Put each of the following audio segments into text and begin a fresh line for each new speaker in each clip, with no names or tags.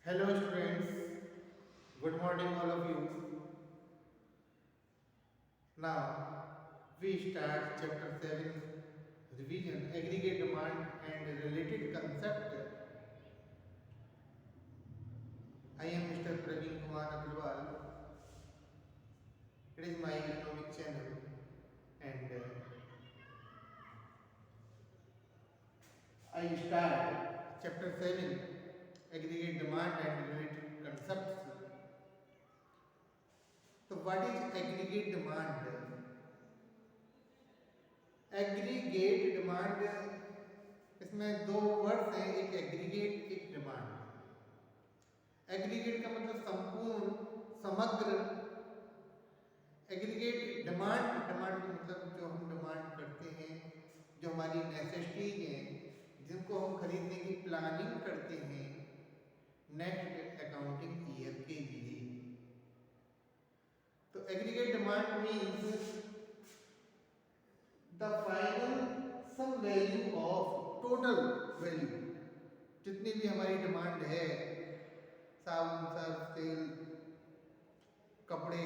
Hello students, good morning all of you. Now we start chapter 7 revision aggregate demand and related concept. I am Mr. Praveen Kumar Agrawal. It is my economic channel and I start chapter 7 aggregate demand and related concepts. So what is aggregate demand? Aggregate demand इसमें दो words हैं, एक aggregate एक demand. Aggregate का मतलब संपूर्ण समग्र, aggregate demand demand का मतलब जो हम डिमांड करते हैं, जो हमारी नेसेसिटीज हैं, जिनको हम खरीदने की प्लानिंग करते हैं नेक्स्ट अकाउंटिंग ईयर के लिए। तो aggregate demand means the final sum value of total value, जितनी भी हमारी डिमांड है, साबुन सर्फ तेल कपड़े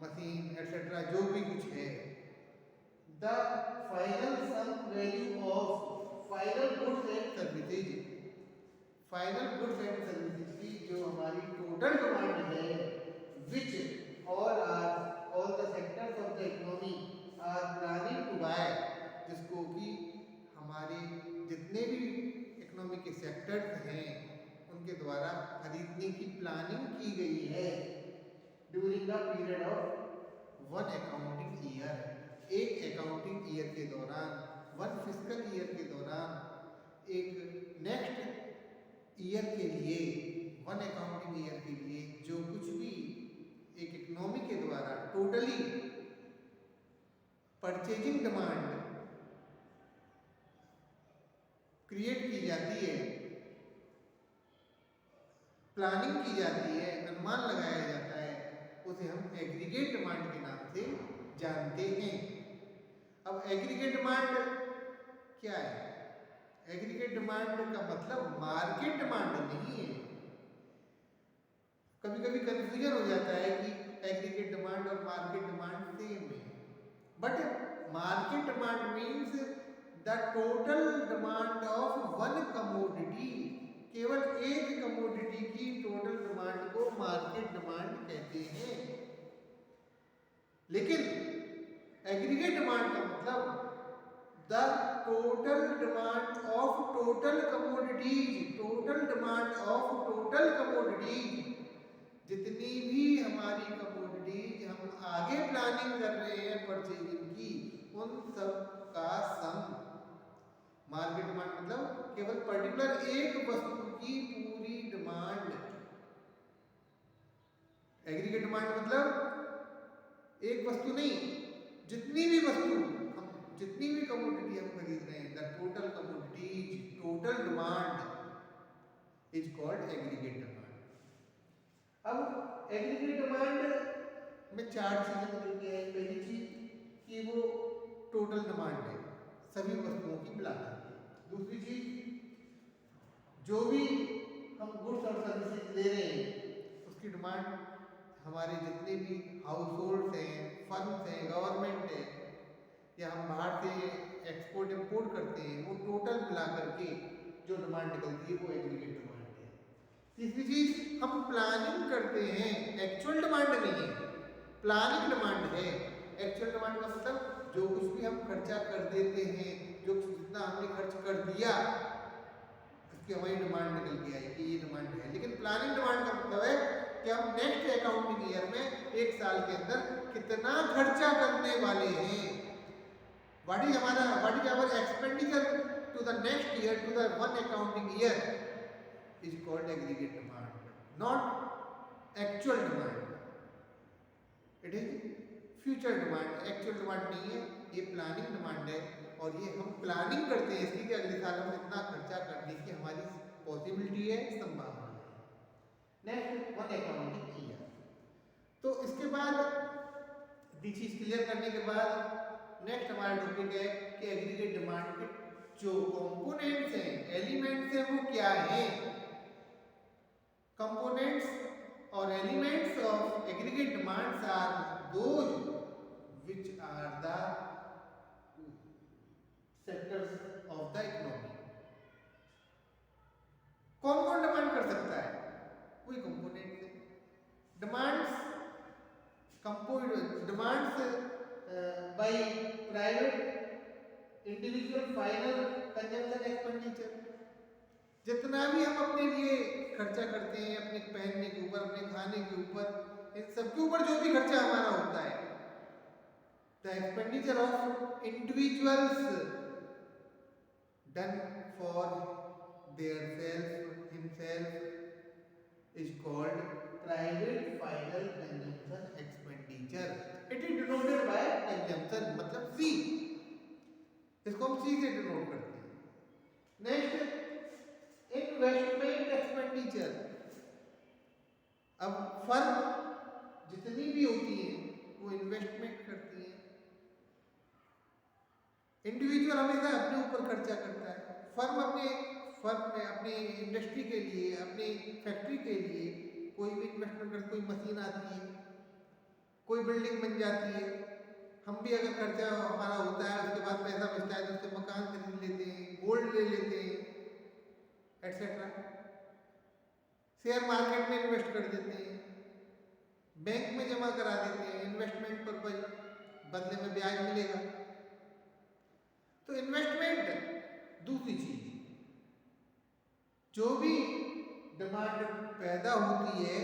मशीन एटसेट्रा जो भी कुछ है, the final sum value of final goods and services, final goods and services की जो हमारी टोटल डिमांड है, which all the sectors of the economy are planning to buy, जिसको कि हमारे जितने भी इकोनॉमी के सेक्टर्स हैं उनके द्वारा खरीदने की प्लानिंग की गई है during the period of one accounting year, एक अकाउंटिंग ईयर के दौरान, वन फिस्कल ईयर के दौरान, एक नेक्स्ट ईयर के लिए, वन अकाउंटिंग ईयर के लिए जो कुछ भी एक इकोनॉमी के द्वारा टोटली परचेजिंग डिमांड क्रिएट की जाती है, प्लानिंग की जाती है, अनुमान लगाया जाता है, उसे हम एग्रीगेट डिमांड के नाम से जानते हैं। अब एग्रीगेट डिमांड क्या है? एग्रीगेट डिमांड का मतलब मार्केट डिमांड नहीं है। कभी कभी कंफ्यूजन हो जाता है कि एग्रीगेट डिमांड और मार्केट डिमांड सेम है, but market demand means the total demand of one commodity, केवल एक कमोडिटी की टोटल डिमांड को मार्केट डिमांड कहते हैं। लेकिन एग्रीगेट डिमांड का मतलब the total demand of total commodities, total demand of total commodities, जितनी भी हमारी कमोडिटीज हम आगे प्लानिंग कर रहे हैं परचेजिंग की, उन सब का सम। मार्केट डिमांड मतलब केवल पर्टिकुलर एक वस्तु की पूरी डिमांड। एग्रीगेट डिमांड मतलब एक वस्तु नहीं, जितनी भी वस्तु हम, जितनी भी कमोडिटी हम खरीद रहे हैं, the total commodities, total demand is called aggregate demand. अब एग्रीगेट डिमांड में चार चीजें बदलती हैं। पहली चीज कि वो टोटल डिमांड है सभी वस्तुओं की मिलाकर। दूसरी चीज जो भी हम गुड्स और सर्विसेज ले रहे हैं उसकी डिमांड हमारे जितने भी हाउस होल्ड हैं, फर्म्स हैं, गवर्नमेंट है, या हम बाहर से एक्सपोर्ट इंपोर्ट करते हैं, वो टोटल मिला करके जो डिमांड निकलती है वो एग्रीगेट डिमांड है। तीसरी चीज हम प्लानिंग करते हैं, एक्चुअल डिमांड नहीं है, प्लानिंग डिमांड है। एक्चुअल डिमांड का मतलब जो कुछ भी हम खर्चा कर देते हैं, जो जितना हमने खर्च कर दिया उसकी हमारी डिमांड निकल के आई कि ये डिमांड है। लेकिन प्लानिंग डिमांड का मतलब है कि हम नेक्स्ट अकाउंटिंग ईयर में एक साल के अंदर कितना खर्चा करने वाले हैं, what is our expenditure to the next year, to the one accounting year is called aggregate demand, not actual demand. It is future demand, actual demand नहीं है, ये प्लानिंग डिमांड है। और ये हम प्लानिंग करते हैं इसकी कि अगले साल हम इतना खर्चा करने की हमारी पॉसिबिलिटी है, संभावना है। Next one accounting year. तो इसके बाद दी चीज क्लियर करने के बाद नेक्स्ट हमारा टॉपिक है कि एग्रीगेट डिमांड के जो कंपोनेंट्स हैं, एलिमेंट्स हैं, वो क्या हैं। components or elements of aggregate demands are those which are the sectors of the economy. कौन कौन डिमांड कर सकता है? कोई कंपोनेंट से demands by private individual final consumption expenditure, जितना भी हम अपने लिए खर्चा करते हैं, अपने पहनने के ऊपर, अपने खाने के ऊपर, इन सब के ऊपर जो भी खर्चा हमारा होता है, the expenditure of individuals done for their self himself is called private final consumption expenditure. It is denoted by consumption, मतलब C, इसको हम C से डिनोट करते हैं. Next investment expenditure. अब फर्म जितनी भी होती है वो इन्वेस्टमेंट करती है. इंडिविजुअल हमेशा अपने ऊपर खर्चा करता है. फर्म में अपनी इंडस्ट्री के लिए, अपनी फैक्ट्री के लिए कोई भी इन्वेस्टमेंट करती, कोई मशीन आती है, कोई बिल्डिंग बन जाती है, हम भी अगर खर्चा हमारा होता है, उसके बाद पैसा बचता है तो उससे मकान खरीद लेते हैं, गोल्ड ले लेते हैं, एटसेट्रा. शेयर मार्केट में इन्वेस्ट कर देते हैं, बैंक में जमा करा देते हैं, इन्वेस्टमेंट पर्पज, बदले में ब्याज मिलेगा. तो इन्वेस्टमेंट दूसरी चीज, जो भी डिमांड पैदा होती है,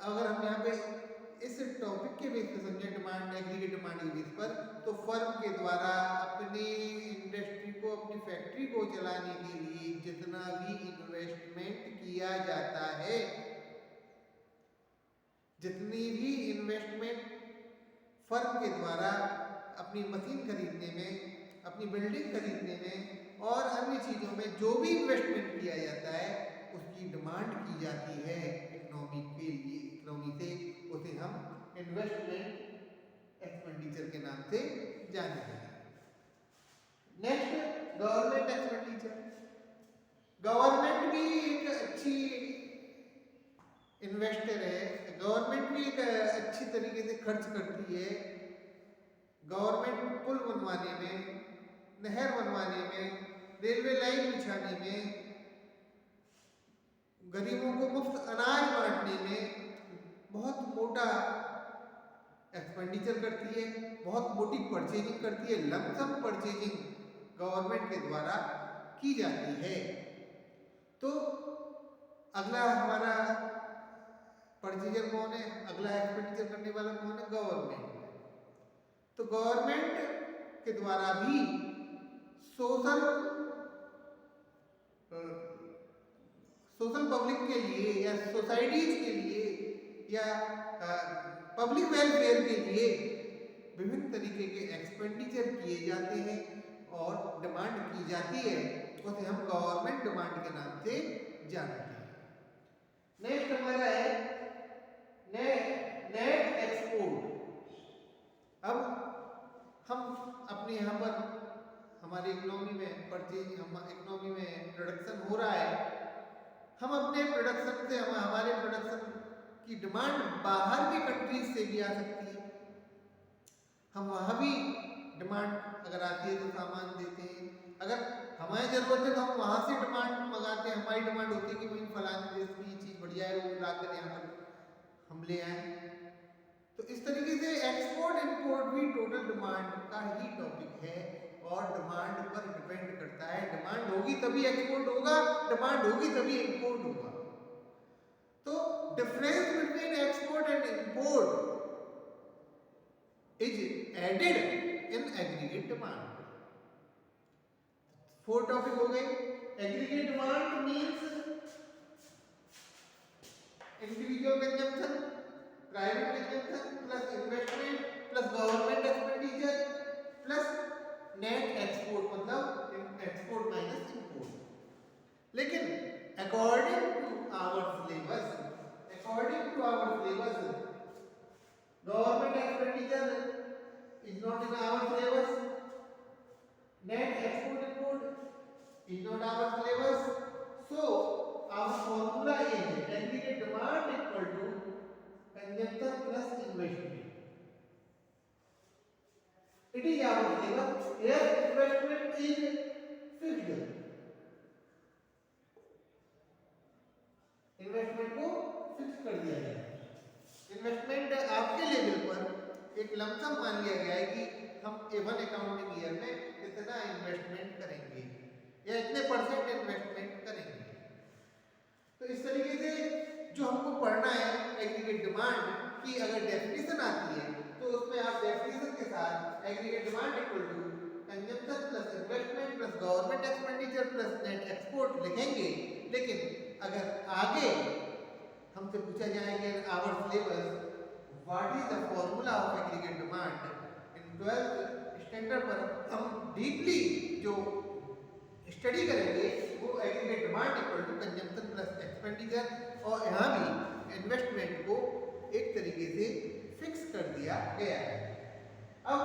अगर हम यहाँ पे इस टॉपिक के बेस पर समझे, डिमांड एग्रीगेट डिमांड के बेस पर, तो फर्म के द्वारा अपनी इंडस्ट्री को, अपनी फैक्ट्री को चलाने के लिए जितना भी इन्वेस्टमेंट किया जाता है, जितनी भी इन्वेस्टमेंट फर्म के द्वारा अपनी मशीन खरीदने में, अपनी बिल्डिंग खरीदने में और अन्य चीज़ों में जो भी इन्वेस्टमेंट किया जाता है, उसकी डिमांड की जाती है इकोनॉमी के लिए. इकोनॉमी से उसे हम इन्वेस्टमेंट एक्सपेंडिचर के नाम से जानते हैं. Next government expenditure. गवर्नमेंट भी एक अच्छी इन्वेस्टर है, गवर्नमेंट भी एक अच्छी तरीके से खर्च करती है. गवर्नमेंट पुल बनवाने में, नहर बनवाने में, रेलवे लाइन बिछाने में, गरीबों को मुफ्त अनाज बांटने में बहुत मोटा एक्सपेंडिचर करती है, बहुत मोटी परचेजिंग करती है. लमसम परचेजिंग गवर्नमेंट के द्वारा की जाती है. तो अगला हमारा परचेजर कौन है? अगला एक्सपेंडिचर करने वाला कौन है? गवर्नमेंट. तो गवर्नमेंट के द्वारा भी सोशल पब्लिक के लिए या सोसाइटीज के लिए या पब्लिक वेलफेयर के लिए विभिन्न तरीके के एक्सपेंडिचर किए जाते हैं और डिमांड की जाती है, उसे हम गवर्नमेंट डिमांड के नाम से जानते हैं. नेक्स्ट हमारा है नेट एक्सपोर्ट. अब हम अपने यहाँ पर हमारी इकोनॉमी में इकोनॉमी में प्रोडक्शन हो रहा है, हम अपने प्रोडक्शन से हमारे प्रोडक्शन की डिमांड बाहर की कंट्रीज से भी आ सकती है. हम वहाँ भी डिमांड अगर आती है तो सामान देते हैं. अगर हमारी ज़रूरत है तो हम वहाँ से डिमांड मंगाते हैं. हमारी डिमांड होती है कि भाई फलाने देश में ये चीज़ बढ़िया है, वो लाकर यहाँ पर हम ले आए. तो इस तरीके से एक्सपोर्ट इंपोर्ट भी टोटल डिमांड का ही टॉपिक है और डिमांड पर डिपेंड करता है. डिमांड होगी तभी एक्सपोर्ट होगा, डिमांड होगी तभी इंपोर्ट होगा. तो difference between export and import is added in aggregate demand. 4 topic हो गए. Aggregate demand means individual consumption, private consumption plus investment plus government expenditure plus net export, मतलब एक्सपोर्ट माइनस इंपोर्ट. लेकिन according to our syllabus government expenditure is not in our syllabus, net export import is not our syllabus. So our formula is aggregate एक lump sum मान लिया गया है कि हम A1 accounting year में इतना इन्वेस्टमेंट करेंगे या इतने परसेंट इन्वेस्टमेंट करेंगे। तो इस तरीके से जो हमको पढ़ना है एग्रीगेट डिमांड की अगर डेफिनेशन आती है तो उसमें आप डेफिनेशन के साथ aggregate demand equal to consumption plus investment plus government expenditure plus net export लिखेंगे। लेकिन अगर आगे हमसे पूछा जाए कि in our syllabus what is the formula of aggregate demand, in 12th standard पर हम डीपली जो स्टडी करेंगे वो aggregate demand equal to consumption plus expenditure, और यहाँ भी इन्वेस्टमेंट को एक तरीके से फिक्स कर दिया गया है। अब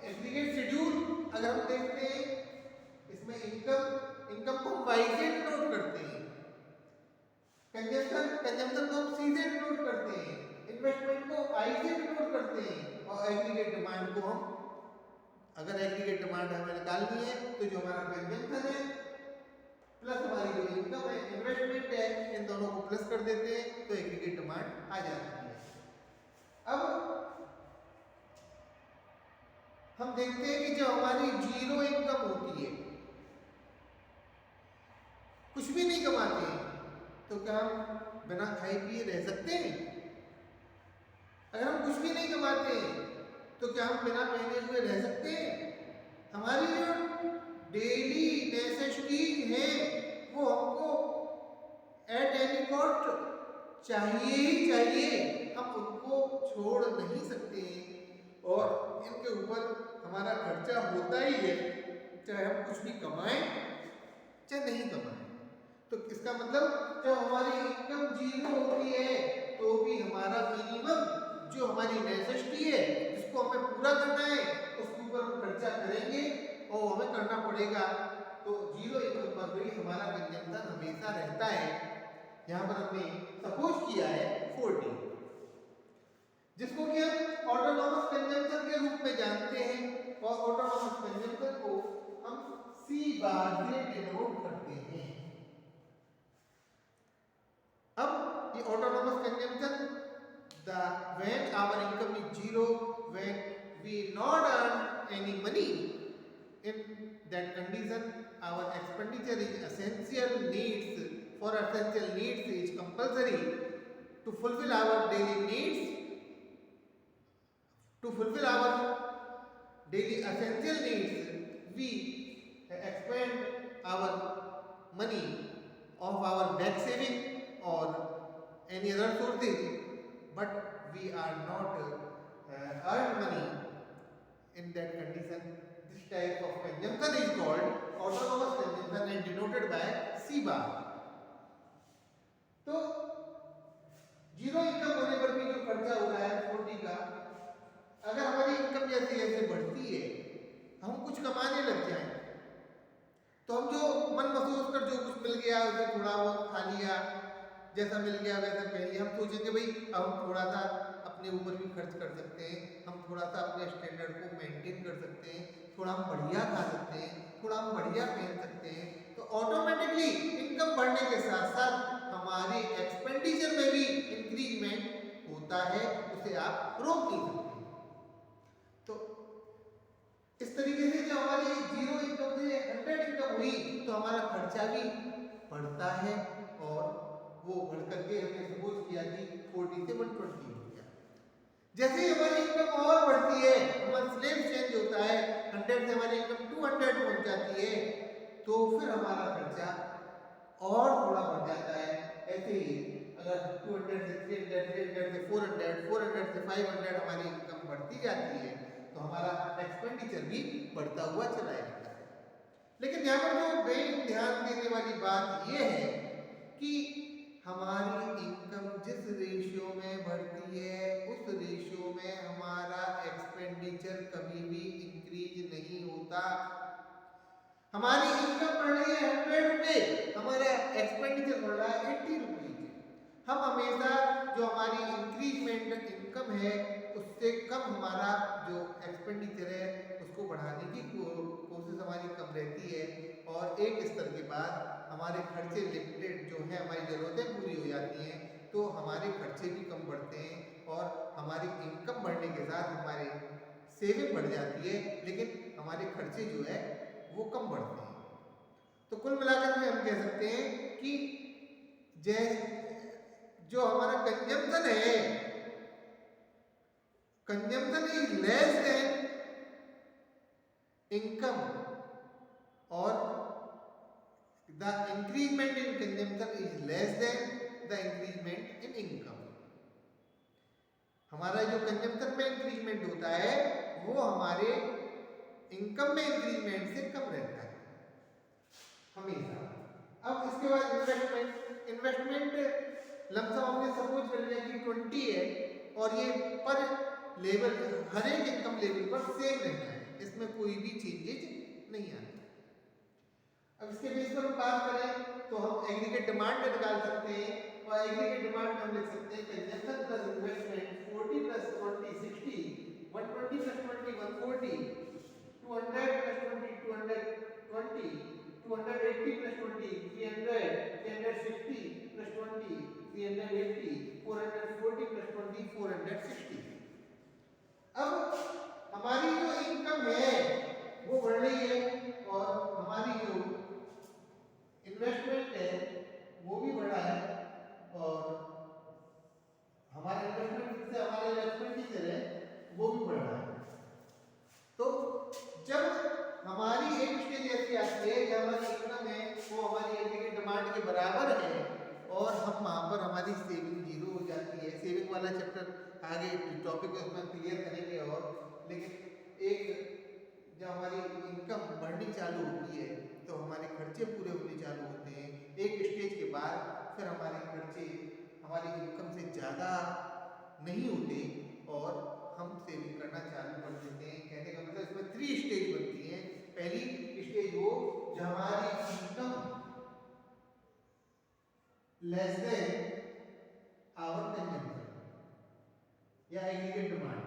एग्रीगेट शेड्यूल अगर हम देखते हैं इसमें इनकम को हम वाई से नोट करते हैं, कंजम्पशन को हम सी से नोट करते हैं, इन्वेस्टमेंट को आई से नोट करते हैं, और एग्रीगेट डिमांड को हम अगर एग्रीगेट डिमांड हमें निकालनी है तो जो हमारा कंजम्पशन है प्लस हमारी जो इनकम है इन्वेस्टमेंट है इन दोनों को प्लस कर देते हैं तो एग्रीगेट डिमांड आ जाती है। अब हम देखते हैं कि जो हमारी जीरो इनकम होती है, कुछ भी नहीं कमाते हैं, तो क्या हम बिना खाए पिए रह सकते हैं? अगर हम कुछ भी नहीं कमाते हैं तो क्या हम बिना पहने हुए रह सकते हैं? हमारी जो डेली नेसेसिटीज हैं वो हमको एट एनी कॉस्ट चाहिए ही चाहिए, हम उनको छोड़ नहीं सकते हैं और इनके ऊपर हमारा खर्चा होता ही है, चाहे हम कुछ भी कमाएं चाहे नहीं कमाएं। तो इसका मतलब जब हमारी इनकम जीरो होती है तो भी हमारा मिनिमम जो हमारी नेसेसिटी है जिसको हमें पूरा करना है उसके ऊपर हम खर्चा करेंगे और हमें करना पड़ेगा। तो जीरो इनकम पर भी हमारा कंजम्पशन हमेशा रहता है। यहाँ पर हमने सपोज किया है 40, जिसको कि हम ऑटोनॉमस कंजम्पशन के रूप में जानते हैं, और ऑटोनॉमस कंजम्पशन को हम सी बार से डिनोट करते हैं। अब ये autonomous consumption when our income is zero, when we not earn any money, in that condition our expenditure is essential needs, for essential needs is compulsory to fulfill our daily needs, to fulfill our daily essential needs we expend our money of our back saving or any other sources, but we are not earn money. In that condition this type of consumption is called autonomous consumption and denoted by C bar. तो zero income होने पर भी जो खर्चा हो रहा है 40 का, अगर हमारी इनकम जैसे जैसे बढ़ती है हम कुछ कमाने लग जाएं तो हम जो मन महसूस कर जो कुछ मिल गया उसे थोड़ा बहुत खा लिया, जैसा मिल गया वैसा पहले हम सोचेंगे भाई अब हम थोड़ा सा अपने ऊपर भी खर्च कर सकते हैं, हम थोड़ा सा अपने स्टैंडर्ड को मेंटेन कर सकते हैं, थोड़ा हम बढ़िया खा सकते हैं, थोड़ा हम बढ़िया पहन सकते हैं। तो ऑटोमेटिकली इनकम बढ़ने के साथ साथ हमारे एक्सपेंडिचर में भी इंक्रीजमेंट होता है, उसे आप रोक नहीं सकते। तो इस तरीके से जो हमारी जीरो इनकम से 100 इनकम हुई तो हमारा खर्चा भी बढ़ता है, और वो बढ़ करके हमने सपोज किया कि 40 से 120 हो गया। जैसे ही हमारी इनकम और बढ़ती है हमारा स्लेब चेंज होता है, 100 से हमारी इनकम 200 पहुंच जाती है, तो फिर हमारा खर्चा और थोड़ा बढ़ जाता है। ऐसे ही अगर 200 से 300, 300 से 400, 400 से 500 हमारी इनकम बढ़ती जाती है तो हमारा एक्सपेंडिचर भी बढ़ता हुआ चला जाता है। लेकिन यहाँ पर जो मेन ध्यान देने वाली बात यह है कि हमारी इनकम जिस रेशियो में बढ़ती है उस रेशियो में हमारा एक्सपेंडिचर कभी भी इंक्रीज नहीं होता। हमारी इनकम बढ़ रही है 100 रुपए, हमारा एक्सपेंडिचर बढ़ रहा है 80 रुपीज। हम हमेशा जो हमारी इंक्रीजमेंट इनकम है उससे कम हमारा जो एक्सपेंडिचर है उसको बढ़ाने की कोशिश हमारी कम रहती है, और एक स्तर के बाद हमारे खर्चे लिमिटेड जो है हमारी ज़रूरतें पूरी हो जाती हैं तो हमारे खर्चे भी कम बढ़ते हैं और हमारी इनकम बढ़ने के साथ हमारे सेविंग बढ़ जाती है, लेकिन हमारे खर्चे जो है वो कम बढ़ते हैं। तो कुल मिलाकर के हम कह सकते हैं कि जो हमारा कंजम्पशन है, consumption is less than income और the increment in consumption is less than the increment in income. हमारा जो कंजम्पशन में इंक्रीजमेंट होता है वो हमारे इनकम में इंक्रीजमेंट से कम रहता है हमेशा। अब इसके बाद इन्वेस्टमेंट लमसम हमने सपोज कर लिया कि 20 है और ये पर लेवल हर एक इनकम लेवल पर सेम रहना है, इसमें कोई भी चेंजेज नहीं आना। अब इसके बेस पर हम बात करें तो हम एग्रीगेट डिमांड निकाल सकते हैं और एग्रीगेट डिमांड हम लिख सकते हैं consumption plus investment 40 plus 20 60, 120 plus 20 140, 200 plus 20 220, 280 plus 20 300, 360 plus 20 380, 440 plus 20 460। अब हमारी जो इनकम है वो बढ़ रही है और हमारी जो इन्वेस्टमेंट है वो भी बढ़ा है और हमारे इन्वेस्टमेंट से हमारे इन्वेस्टमेंट की तरह वो भी बढ़ रहा है। तो जब हमारी एक स्टेज ऐसी आती है जब हमारी इनकम है वो हमारी एग्रीगेट डिमांड के बराबर है और हम वहाँ पर हमारी सेविंग जीरो हो जाती है। सेविंग वाला चैप्टर आगे टॉपिक है उसमें क्लियर करेंगे और लेकिन एक जब हमारी इनकम बढ़नी चालू होती है तो हमारे खर्चे पूरे होने चालू होते हैं। एक स्टेज के बाद फिर हमारे खर्चे हमारी इनकम से ज़्यादा नहीं होते और हम सेविंग करना चालू कर देते हैं। कहने का मतलब इसमें 3 स्टेज बनती हैं। पहली स्टेज वो जब हमारी income less than our consumption या एग्रीगेट डिमांड।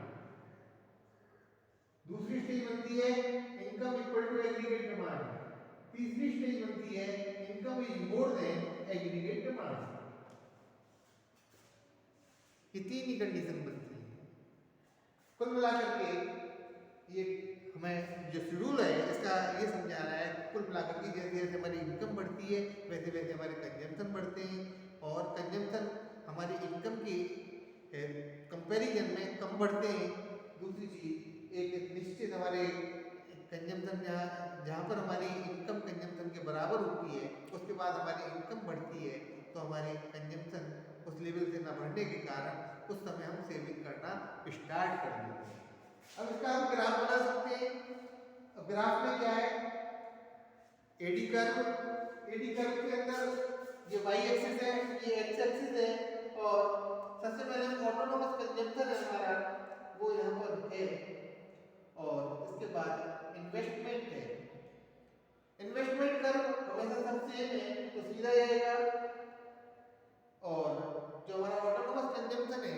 दूसरी स्टेज बनती है income equal to aggregate demand. तीसरी स्टेज बनती है income is more than aggregate demand. ये 3 ही कंडीशन बनती है। कुल मिलाकर के ये हमें जो शेड्यूल है इसका ये समझा रहा है कुल मिलाकर के जैसे जैसे हमारी इनकम बढ़ती है वैसे वैसे हमारे कंजम्पशन बढ़ते हैं और कंजम्पशन हमारी इनकम के कंपैरिजन में कम बढ़ते हैं। दूसरी चीज एक निश्चित हमारे कंजम्पशन जहाँ पर हमारी इनकम कंजम्पशन के बराबर होती है उसके बाद हमारी इनकम बढ़ती है तो हमारे कंजम्पशन उस लेवल से न बढ़ने के कारण उस समय हम सेविंग करना स्टार्ट कर देते हैं। अब इसका हम ग्राफ बना सकते हैं। अब ग्राफ में क्या है एडी कर्व के अंदर ये y एक्सिस है ये x एक्सिस है और सबसे पहले ऑटोनोमस कंजम्पशन है हमारा वो यहाँ पर है और इसके बाद इन्वेस्टमेंट है। इन्वेस्टमेंट कर्व हमेशा सब सेम है तो सीधा जाएगा और जो हमारा ऑटोनोमस कंजम्पशन है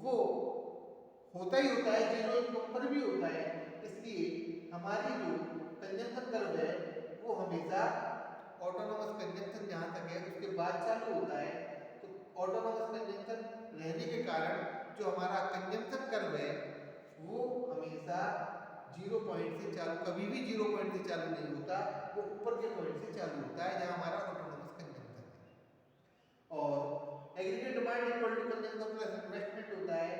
वो होता ही होता है जीरो इनकम पर भी होता है, इसलिए हमारी जो कंजम्पशन कर्व है वो हमेशा ऑटोनोमस कंजम्पशन जहाँ तक है उसके बाद चालू होता है। तो ऑटोनोमस कंजम्पशन रहने के कारण जो हमारा कंजम्पशन कर्व है वो हमेशा 0 पॉइंट से चालू कभी भी 0 पॉइंट से चालू नहीं होता, वो ऊपर के पॉइंट से चालू होता है जहाँ हमारा ऑटोनोमस कंजम्पशन है। और aggregate demand equal to consumption plus investment होता है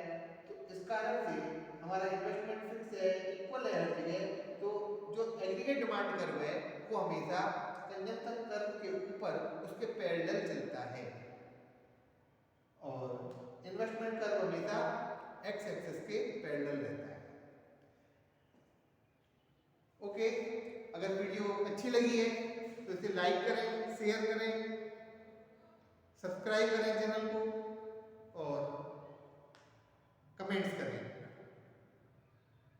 तो इस कारण से हमारा इन्वेस्टमेंट फिक्स है इक्वल है हर जगह। तो जो एग्रीगेट डिमांड कर्व है वो हमेशा कंजम्पशन कर्व के ऊपर उसके पैरेलल चलता है और इन्वेस्टमेंट कर्व हमेशा एक्स एक्सिस के पैरेलल रहता है। ओके, अगर वीडियो अच्छी लगी है तो इसे लाइक करें, शेयर करें, सब्सक्राइब करें चैनल को और कमेंट्स करें।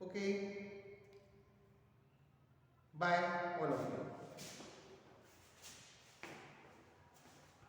Okay, bye all of you.